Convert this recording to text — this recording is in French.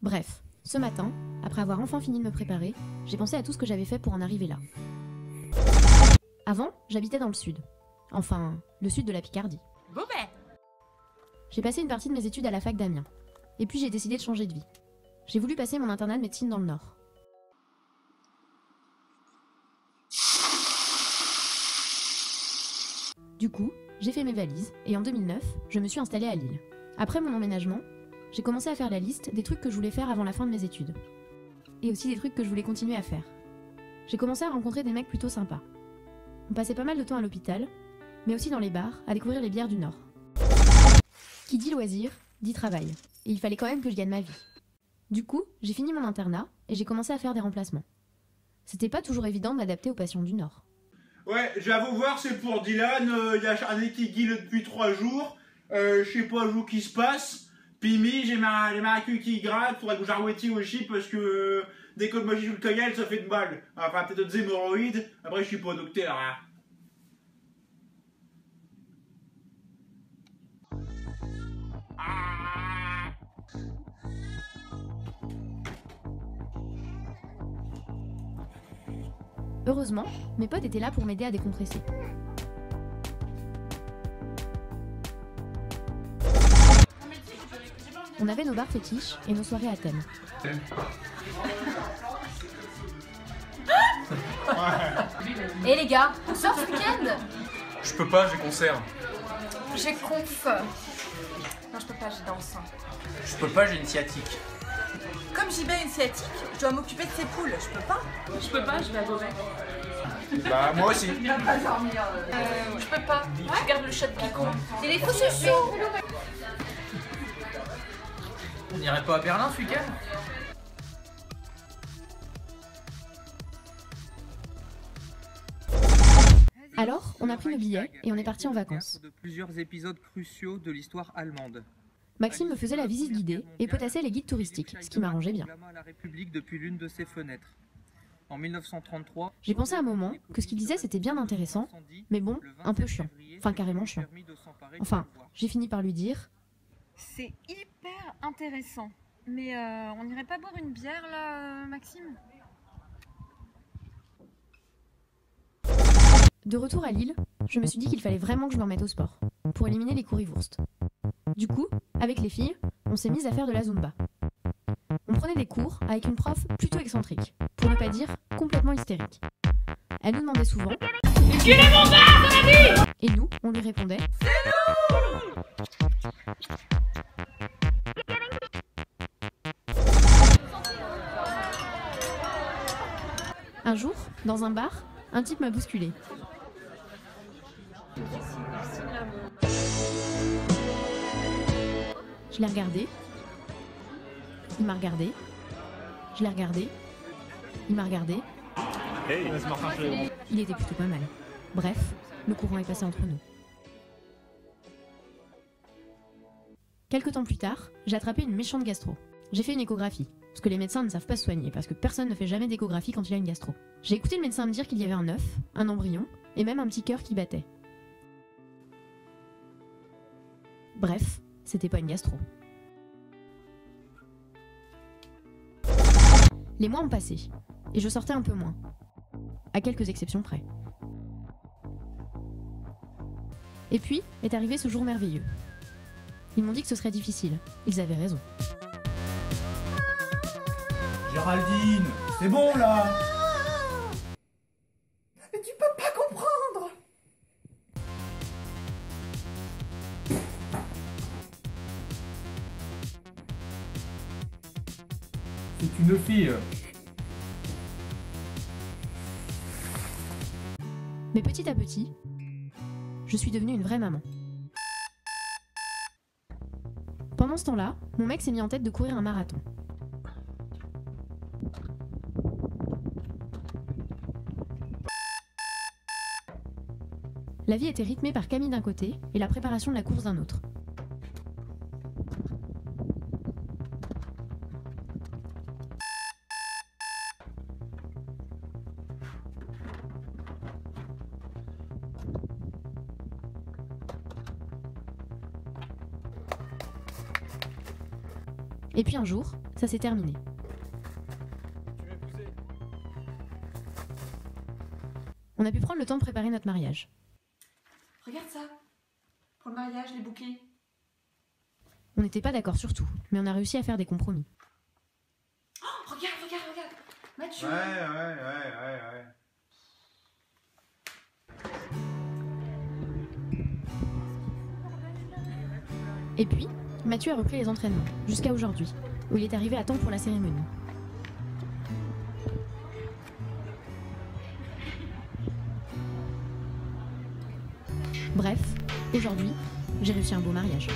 Bref, ce matin, après avoir enfin fini de me préparer, j'ai pensé à tout ce que j'avais fait pour en arriver là. Avant, j'habitais dans le sud. Enfin, le sud de la Picardie. Bon ben. J'ai passé une partie de mes études à la fac d'Amiens. Et puis j'ai décidé de changer de vie. J'ai voulu passer mon internat de médecine dans le nord. Du coup, j'ai fait mes valises et en 2009, je me suis installée à Lille. Après mon emménagement, j'ai commencé à faire la liste des trucs que je voulais faire avant la fin de mes études. Et aussi des trucs que je voulais continuer à faire. J'ai commencé à rencontrer des mecs plutôt sympas. On passait pas mal de temps à l'hôpital, mais aussi dans les bars, à découvrir les bières du Nord. Qui dit loisir, dit travail. Et il fallait quand même que je gagne ma vie. Du coup, j'ai fini mon internat et j'ai commencé à faire des remplacements. C'était pas toujours évident de m'adapter aux patients du Nord. Ouais, je viens vous voir, c'est pour Dylan, il y a un nez qui guille depuis 3 jours, je sais pas le jour qui se passe, Pimi, j'ai ma queue qui gratte, faudrait que j'arrêtis aussi parce que dès que moi j'ai le cognal, ça fait de mal. Enfin, peut-être des hémorroïdes, après je suis pas docteur, hein. Heureusement, mes potes étaient là pour m'aider à décompresser. On avait nos bars fétiches et nos soirées à thème. Et les gars, on sort ce week-end? Je peux pas, j'ai concert. J'ai conf. Non, je peux pas, j'ai danse. Je peux pas, j'ai une sciatique. Comme JB a une sciatique, je dois m'occuper de ses poules. Je peux pas. Je peux pas, je vais à Beauvais. Bah, moi aussi. Je peux pas, je garde le chat de piquant. Et les faux chouchous. On irait pas à Berlin ce week-end? Alors, on a pris le billet et on est parti en vacances. De plusieurs épisodes cruciaux de l'histoire allemande. Maxime me faisait la visite guidée et potassait les guides touristiques, ce qui m'arrangeait bien. La République depuis l'une de ses fenêtres. En 1933, J'ai pensé un moment que ce qu'il disait c'était bien intéressant, mais bon, un peu chiant. Enfin, carrément chiant. Enfin, j'ai fini par lui dire... C'est hyper intéressant. Mais on n'irait pas boire une bière là, Maxime? De retour à Lille, je me suis dit qu'il fallait vraiment que je me remette au sport, pour éliminer les currywurst. Du coup, avec les filles, on s'est mis à faire de la Zumba. On prenait des cours avec une prof plutôt excentrique, pour ne pas dire complètement hystérique. Elle nous demandait souvent « Qui est mon bar dans la vie ?» Et nous, on lui répondait « C'est nous !» Un jour, dans un bar, un type m'a bousculé. Je l'ai regardé. Il m'a regardé. Je l'ai regardé. Il m'a regardé. Il était plutôt pas mal. Bref, le courant est passé entre nous. Quelque temps plus tard, j'ai attrapé une méchante gastro. J'ai fait une échographie, parce que les médecins ne savent pas se soigner, parce que personne ne fait jamais d'échographie quand il a une gastro. J'ai écouté le médecin me dire qu'il y avait un œuf, un embryon, et même un petit cœur qui battait. Bref, c'était pas une gastro. Les mois ont passé, et je sortais un peu moins. À quelques exceptions près. Et puis, est arrivé ce jour merveilleux. Ils m'ont dit que ce serait difficile. Ils avaient raison. Géraldine, c'est bon là! Mais tu peux pas comprendre! C'est une fille. Mais petit à petit, je suis devenue une vraie maman. Pendant ce temps-là, mon mec s'est mis en tête de courir un marathon. La vie était rythmée par Camille d'un côté et la préparation de la course d'un autre. Et puis un jour, ça s'est terminé. On a pu prendre le temps de préparer notre mariage. Regarde ça. Pour le mariage, les bouquets. On n'était pas d'accord sur tout, mais on a réussi à faire des compromis. Oh, regarde. Mathieu. Ouais. Et puis, Mathieu a repris les entraînements, jusqu'à aujourd'hui, où il est arrivé à temps pour la cérémonie. Bref, aujourd'hui, j'ai réussi un beau mariage.